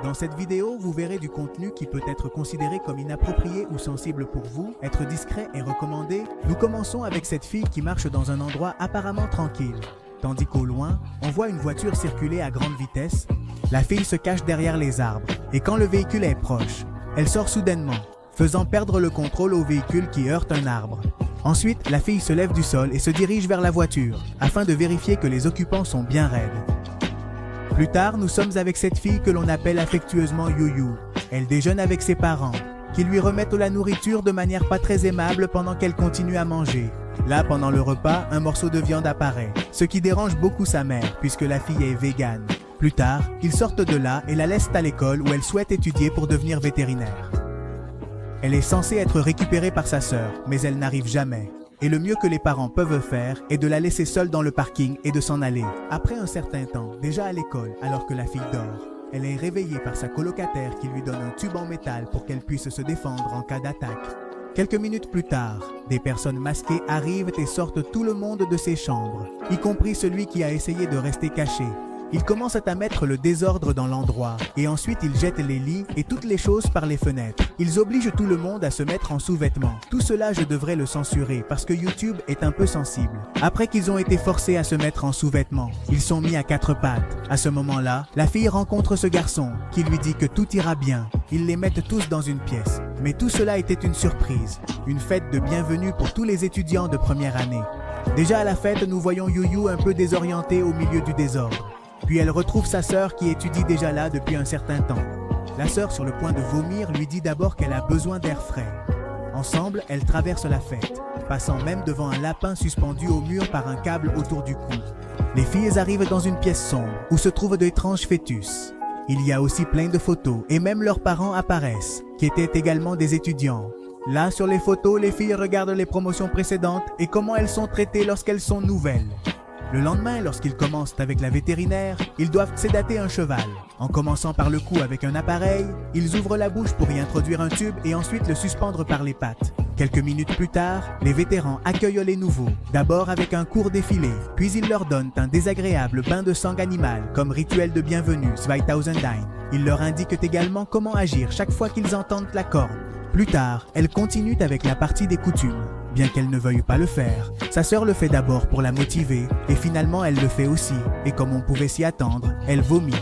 Dans cette vidéo, vous verrez du contenu qui peut être considéré comme inapproprié ou sensible pour vous. Être discret est recommandé. Nous commençons avec cette fille qui marche dans un endroit apparemment tranquille. Tandis qu'au loin, on voit une voiture circuler à grande vitesse. La fille se cache derrière les arbres et quand le véhicule est proche, elle sort soudainement, faisant perdre le contrôle au véhicule qui heurte un arbre. Ensuite, la fille se lève du sol et se dirige vers la voiture afin de vérifier que les occupants sont bien raides. Plus tard, nous sommes avec cette fille que l'on appelle affectueusement Yuyu. Elle déjeune avec ses parents, qui lui remettent la nourriture de manière pas très aimable pendant qu'elle continue à manger. Là, pendant le repas, un morceau de viande apparaît, ce qui dérange beaucoup sa mère puisque la fille est végane. Plus tard, ils sortent de là et la laissent à l'école où elle souhaite étudier pour devenir vétérinaire. Elle est censée être récupérée par sa sœur, mais elle n'arrive jamais. Et le mieux que les parents peuvent faire est de la laisser seule dans le parking et de s'en aller. Après un certain temps, déjà à l'école, alors que la fille dort, elle est réveillée par sa colocataire qui lui donne un tube en métal pour qu'elle puisse se défendre en cas d'attaque. Quelques minutes plus tard, des personnes masquées arrivent et sortent tout le monde de ses chambres, y compris celui qui a essayé de rester caché. Ils commencent à mettre le désordre dans l'endroit et ensuite ils jettent les lits et toutes les choses par les fenêtres. Ils obligent tout le monde à se mettre en sous-vêtements. Tout cela, je devrais le censurer parce que YouTube est un peu sensible. Après qu'ils ont été forcés à se mettre en sous-vêtements, ils sont mis à quatre pattes. À ce moment-là, la fille rencontre ce garçon qui lui dit que tout ira bien. Ils les mettent tous dans une pièce. Mais tout cela était une surprise, une fête de bienvenue pour tous les étudiants de première année. Déjà à la fête, nous voyons Yuyu un peu désorientée au milieu du désordre. Puis elle retrouve sa sœur qui étudie déjà là depuis un certain temps. La sœur, sur le point de vomir, lui dit d'abord qu'elle a besoin d'air frais. Ensemble, elles traversent la fête, passant même devant un lapin suspendu au mur par un câble autour du cou. Les filles arrivent dans une pièce sombre où se trouvent d'étranges fœtus. Il y a aussi plein de photos et même leurs parents apparaissent, qui étaient également des étudiants. Là, sur les photos, les filles regardent les promotions précédentes et comment elles sont traitées lorsqu'elles sont nouvelles. Le lendemain, lorsqu'ils commencent avec la vétérinaire, ils doivent sédater un cheval. En commençant par le cou avec un appareil, ils ouvrent la bouche pour y introduire un tube et ensuite le suspendre par les pattes. Quelques minutes plus tard, les vétérans accueillent les nouveaux, d'abord avec un court défilé, puis ils leur donnent un désagréable bain de sang animal comme rituel de bienvenue, 2000 Dine. Ils leur indiquent également comment agir chaque fois qu'ils entendent la corne. Plus tard, elles continuent avec la partie des coutumes. Bien qu'elle ne veuille pas le faire, sa sœur le fait d'abord pour la motiver et finalement elle le fait aussi. Et comme on pouvait s'y attendre, elle vomit.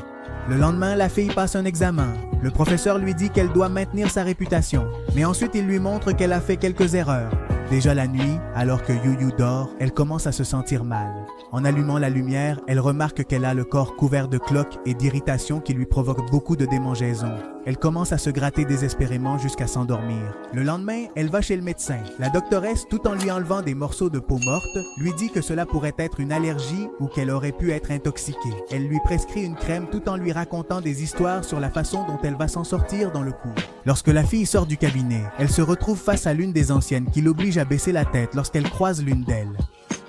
Le lendemain, la fille passe un examen. Le professeur lui dit qu'elle doit maintenir sa réputation, mais ensuite il lui montre qu'elle a fait quelques erreurs. Déjà la nuit, alors que Yuyu dort, elle commence à se sentir mal. En allumant la lumière, elle remarque qu'elle a le corps couvert de cloques et d'irritations qui lui provoquent beaucoup de démangeaisons. Elle commence à se gratter désespérément jusqu'à s'endormir. Le lendemain, elle va chez le médecin. La doctoresse, tout en lui enlevant des morceaux de peau morte, lui dit que cela pourrait être une allergie ou qu'elle aurait pu être intoxiquée. Elle lui prescrit une crème tout en lui racontant des histoires sur la façon dont elle va s'en sortir dans le cours. Lorsque la fille sort du cabinet, elle se retrouve face à l'une des anciennes qui l'oblige à baisser la tête lorsqu'elle croise l'une d'elles.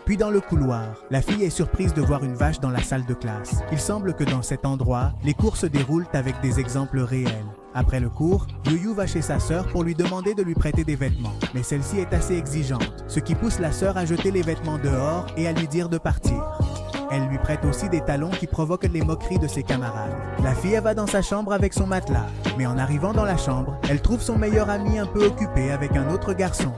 Puis dans le couloir, la fille est surprise de voir une vache dans la salle de classe. Il semble que dans cet endroit, les cours se déroulent avec des exemples réels. Après le cours, Yuyu va chez sa sœur pour lui demander de lui prêter des vêtements. Mais celle-ci est assez exigeante, ce qui pousse la sœur à jeter les vêtements dehors et à lui dire de partir. Elle lui prête aussi des talons qui provoquent les moqueries de ses camarades. La fille va dans sa chambre avec son matelas, mais en arrivant dans la chambre, elle trouve son meilleur ami un peu occupé avec un autre garçon.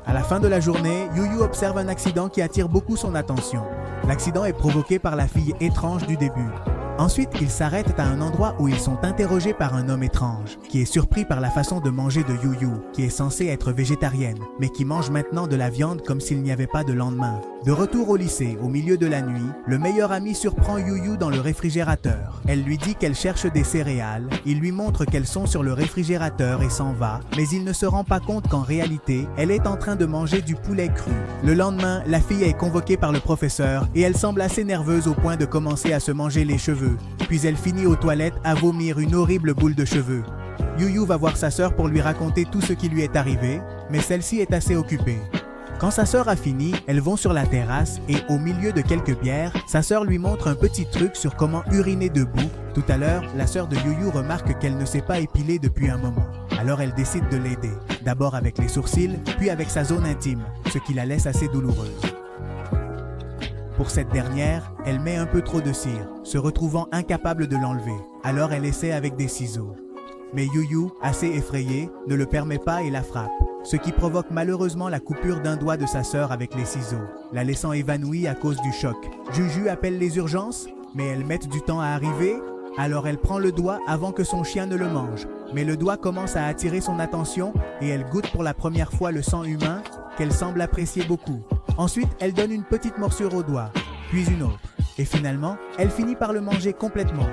À la fin de la journée, Yuyu observe un accident qui attire beaucoup son attention. L'accident est provoqué par la fille étrange du début. Ensuite, ils s'arrêtent à un endroit où ils sont interrogés par un homme étrange, qui est surpris par la façon de manger de Yuyu, qui est censée être végétarienne, mais qui mange maintenant de la viande comme s'il n'y avait pas de lendemain. De retour au lycée, au milieu de la nuit, le meilleur ami surprend Yuyu dans le réfrigérateur. Elle lui dit qu'elle cherche des céréales, il lui montre qu'elles sont sur le réfrigérateur et s'en va, mais il ne se rend pas compte qu'en réalité, elle est en train de manger du poulet cru. Le lendemain, la fille est convoquée par le professeur et elle semble assez nerveuse au point de commencer à se manger les cheveux. Puis elle finit aux toilettes à vomir une horrible boule de cheveux. Yuyu va voir sa sœur pour lui raconter tout ce qui lui est arrivé, mais celle-ci est assez occupée. Quand sa sœur a fini, elles vont sur la terrasse et au milieu de quelques bières, sa sœur lui montre un petit truc sur comment uriner debout. Tout à l'heure, la sœur de Yuyu remarque qu'elle ne s'est pas épilée depuis un moment. Alors elle décide de l'aider, d'abord avec les sourcils, puis avec sa zone intime, ce qui la laisse assez douloureuse. Pour cette dernière, elle met un peu trop de cire, se retrouvant incapable de l'enlever. Alors elle essaie avec des ciseaux. Mais Yuyu, assez effrayé, ne le permet pas et la frappe, ce qui provoque malheureusement la coupure d'un doigt de sa sœur avec les ciseaux, la laissant évanouie à cause du choc. Juju appelle les urgences, mais elles mettent du temps à arriver, alors elle prend le doigt avant que son chien ne le mange. Mais le doigt commence à attirer son attention et elle goûte pour la première fois le sang humain qu'elle semble apprécier beaucoup. Ensuite, elle donne une petite morsure au doigt, puis une autre. Et finalement, elle finit par le manger complètement.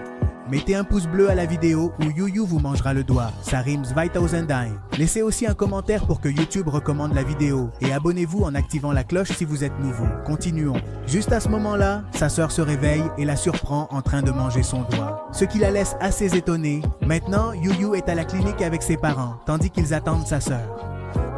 Mettez un pouce bleu à la vidéo ou Yuyu vous mangera le doigt. Ça rime 2000 Dime. Laissez aussi un commentaire pour que YouTube recommande la vidéo et abonnez-vous en activant la cloche si vous êtes nouveau. Continuons. Juste à ce moment-là, sa sœur se réveille et la surprend en train de manger son doigt, ce qui la laisse assez étonnée. Maintenant, Yuyu est à la clinique avec ses parents, tandis qu'ils attendent sa sœur.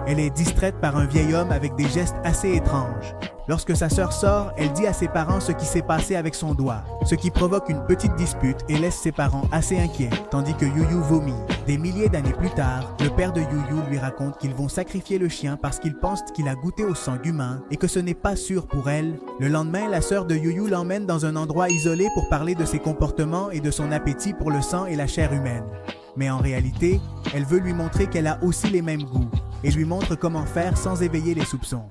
Elle est distraite par un vieil homme avec des gestes assez étranges. Lorsque sa sœur sort, elle dit à ses parents ce qui s'est passé avec son doigt, ce qui provoque une petite dispute et laisse ses parents assez inquiets, tandis que Yuyu vomit. Des milliers d'années plus tard, le père de Yuyu lui raconte qu'ils vont sacrifier le chien parce qu'ils pensent qu'il a goûté au sang humain et que ce n'est pas sûr pour elle. Le lendemain, la sœur de Yuyu l'emmène dans un endroit isolé pour parler de ses comportements et de son appétit pour le sang et la chair humaine. Mais en réalité, elle veut lui montrer qu'elle a aussi les mêmes goûts et lui montre comment faire sans éveiller les soupçons.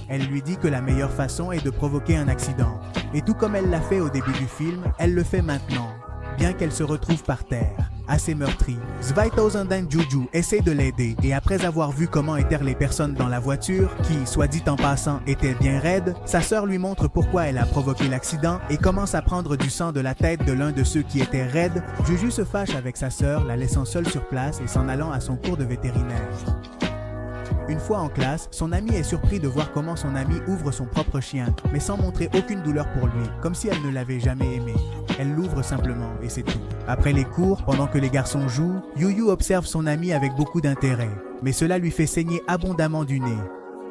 Elle lui dit que la meilleure façon est de provoquer un accident. Et tout comme elle l'a fait au début du film, elle le fait maintenant, bien qu'elle se retrouve par terre, assez meurtrie. 2000 Juju essaie de l'aider et après avoir vu comment étaient les personnes dans la voiture, qui, soit dit en passant, étaient bien raides, sa sœur lui montre pourquoi elle a provoqué l'accident et commence à prendre du sang de la tête de l'un de ceux qui étaient raides. Juju se fâche avec sa sœur, la laissant seule sur place et s'en allant à son cours de vétérinaire. Une fois en classe, son ami est surpris de voir comment son ami ouvre son propre chien, mais sans montrer aucune douleur pour lui, comme si elle ne l'avait jamais aimé. Elle l'ouvre simplement et c'est tout. Après les cours, pendant que les garçons jouent, Yuyu observe son ami avec beaucoup d'intérêt, mais cela lui fait saigner abondamment du nez.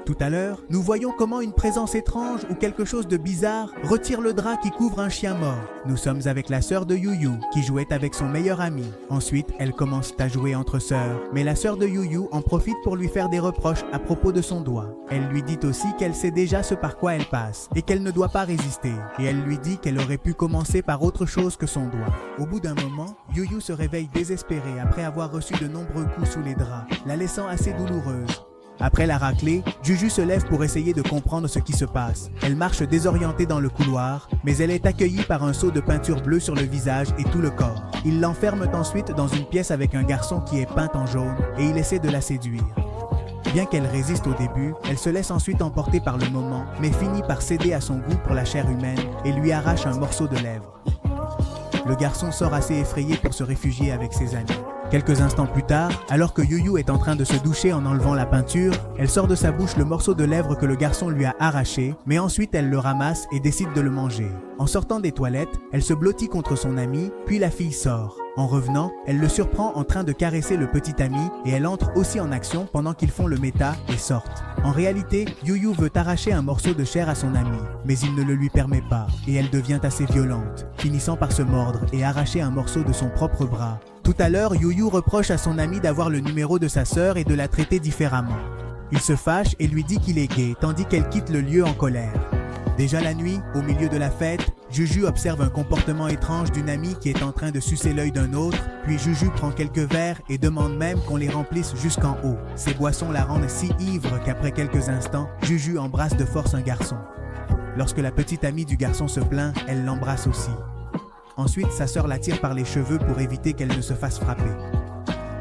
Tout à l'heure, nous voyons comment une présence étrange ou quelque chose de bizarre retire le drap qui couvre un chien mort. Nous sommes avec la sœur de Yuyu, qui jouait avec son meilleur ami. Ensuite, elles commencent à jouer entre sœurs, mais la sœur de Yuyu en profite pour lui faire des reproches à propos de son doigt. Elle lui dit aussi qu'elle sait déjà ce par quoi elle passe, et qu'elle ne doit pas résister. Et elle lui dit qu'elle aurait pu commencer par autre chose que son doigt. Au bout d'un moment, Yuyu se réveille désespérée après avoir reçu de nombreux coups sous les draps, la laissant assez douloureuse. Après la raclée, Juju se lève pour essayer de comprendre ce qui se passe. Elle marche désorientée dans le couloir, mais elle est accueillie par un seau de peinture bleue sur le visage et tout le corps. Ils l'enferment ensuite dans une pièce avec un garçon qui est peint en jaune et il essaie de la séduire. Bien qu'elle résiste au début, elle se laisse ensuite emporter par le moment, mais finit par céder à son goût pour la chair humaine et lui arrache un morceau de lèvre. Le garçon sort assez effrayé pour se réfugier avec ses amis. Quelques instants plus tard, alors que Yuyu est en train de se doucher en enlevant la peinture, elle sort de sa bouche le morceau de lèvre que le garçon lui a arraché, mais ensuite elle le ramasse et décide de le manger. En sortant des toilettes, elle se blottit contre son ami, puis la fille sort. En revenant, elle le surprend en train de caresser le petit ami et elle entre aussi en action pendant qu'ils font le méta et sortent. En réalité, Yuyu veut arracher un morceau de chair à son ami, mais il ne le lui permet pas et elle devient assez violente, finissant par se mordre et arracher un morceau de son propre bras. Tout à l'heure, Yuyu reproche à son ami d'avoir le numéro de sa sœur et de la traiter différemment. Il se fâche et lui dit qu'il est gay, tandis qu'elle quitte le lieu en colère. Déjà la nuit, au milieu de la fête, Juju observe un comportement étrange d'une amie qui est en train de sucer l'œil d'un autre, puis Juju prend quelques verres et demande même qu'on les remplisse jusqu'en haut. Ces boissons la rendent si ivre qu'après quelques instants, Juju embrasse de force un garçon. Lorsque la petite amie du garçon se plaint, elle l'embrasse aussi. Ensuite, sa sœur la tire par les cheveux pour éviter qu'elle ne se fasse frapper.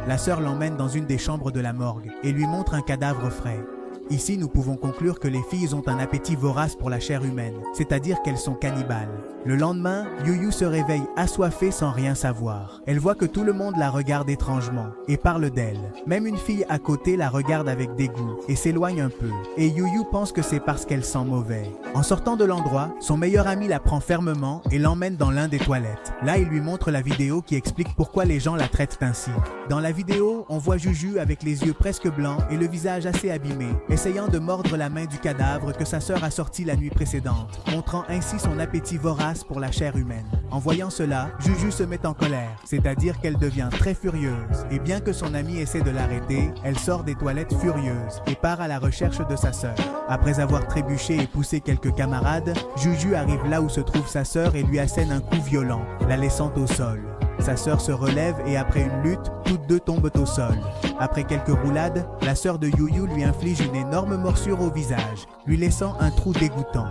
La sœur l'emmène dans une des chambres de la morgue et lui montre un cadavre frais. Ici, nous pouvons conclure que les filles ont un appétit vorace pour la chair humaine, c'est-à-dire qu'elles sont cannibales. Le lendemain, Yuyu se réveille assoiffée sans rien savoir. Elle voit que tout le monde la regarde étrangement et parle d'elle. Même une fille à côté la regarde avec dégoût et s'éloigne un peu. Et Yuyu pense que c'est parce qu'elle sent mauvais. En sortant de l'endroit, son meilleur ami la prend fermement et l'emmène dans l'un des toilettes. Là, il lui montre la vidéo qui explique pourquoi les gens la traitent ainsi. Dans la vidéo, on voit Juju avec les yeux presque blancs et le visage assez abîmé. Et essayant de mordre la main du cadavre que sa sœur a sorti la nuit précédente, montrant ainsi son appétit vorace pour la chair humaine. En voyant cela, Juju se met en colère, c'est-à-dire qu'elle devient très furieuse, et bien que son amie essaie de l'arrêter, elle sort des toilettes furieuse et part à la recherche de sa sœur. Après avoir trébuché et poussé quelques camarades, Juju arrive là où se trouve sa sœur et lui assène un coup violent, la laissant au sol. Sa sœur se relève et après une lutte, toutes deux tombent au sol. Après quelques roulades, la sœur de Yuyu lui inflige une énorme morsure au visage, lui laissant un trou dégoûtant.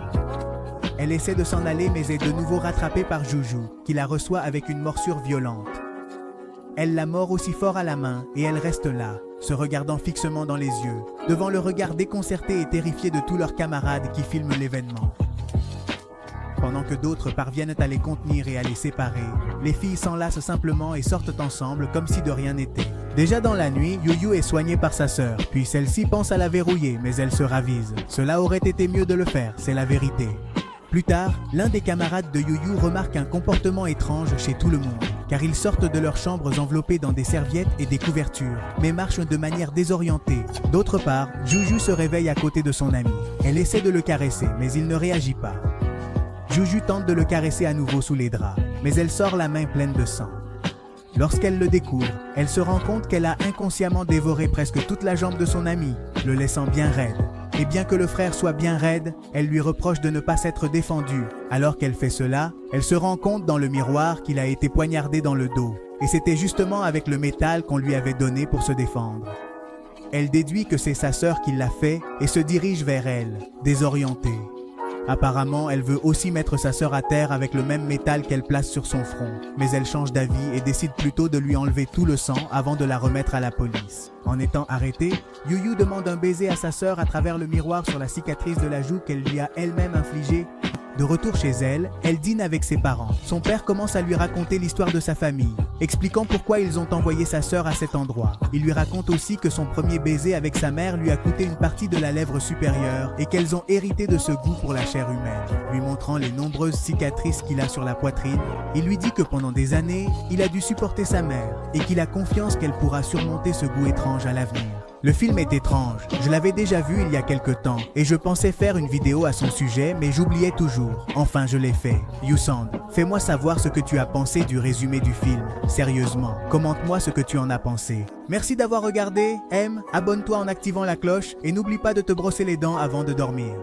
Elle essaie de s'en aller mais est de nouveau rattrapée par Juju, qui la reçoit avec une morsure violente. Elle la mord aussi fort à la main et elle reste là, se regardant fixement dans les yeux, devant le regard déconcerté et terrifié de tous leurs camarades qui filment l'événement. Pendant que d'autres parviennent à les contenir et à les séparer, les filles s'enlacent simplement et sortent ensemble comme si de rien n'était. Déjà dans la nuit, Yuyu est soignée par sa sœur, puis celle-ci pense à la verrouiller, mais elle se ravise. Cela aurait été mieux de le faire, c'est la vérité. Plus tard, l'un des camarades de Yuyu remarque un comportement étrange chez tout le monde, car ils sortent de leurs chambres enveloppés dans des serviettes et des couvertures, mais marchent de manière désorientée. D'autre part, Juju se réveille à côté de son ami. Elle essaie de le caresser, mais il ne réagit pas. Juju tente de le caresser à nouveau sous les draps, mais elle sort la main pleine de sang. Lorsqu'elle le découvre, elle se rend compte qu'elle a inconsciemment dévoré presque toute la jambe de son ami, le laissant bien raide. Et bien que le frère soit bien raide, elle lui reproche de ne pas s'être défendue. Alors qu'elle fait cela, elle se rend compte dans le miroir qu'il a été poignardé dans le dos. Et c'était justement avec le métal qu'on lui avait donné pour se défendre. Elle déduit que c'est sa sœur qui l'a fait et se dirige vers elle, désorientée. Apparemment, elle veut aussi mettre sa sœur à terre avec le même métal qu'elle place sur son front, mais elle change d'avis et décide plutôt de lui enlever tout le sang avant de la remettre à la police. En étant arrêtée, Yuyu demande un baiser à sa sœur à travers le miroir sur la cicatrice de la joue qu'elle lui a elle-même infligée. De retour chez elle, elle dîne avec ses parents. Son père commence à lui raconter l'histoire de sa famille, expliquant pourquoi ils ont envoyé sa sœur à cet endroit. Il lui raconte aussi que son premier baiser avec sa mère lui a coûté une partie de la lèvre supérieure et qu'elles ont hérité de ce goût pour la chair humaine. Lui montrant les nombreuses cicatrices qu'il a sur la poitrine, il lui dit que pendant des années, il a dû supporter sa mère et qu'il a confiance qu'elle pourra surmonter ce goût étrange à l'avenir. Le film est étrange, je l'avais déjà vu il y a quelque temps et je pensais faire une vidéo à son sujet mais j'oubliais toujours. Enfin je l'ai fait. Yousand, fais-moi savoir ce que tu as pensé du résumé du film. Sérieusement, commente-moi ce que tu en as pensé. Merci d'avoir regardé, aime, abonne-toi en activant la cloche et n'oublie pas de te brosser les dents avant de dormir.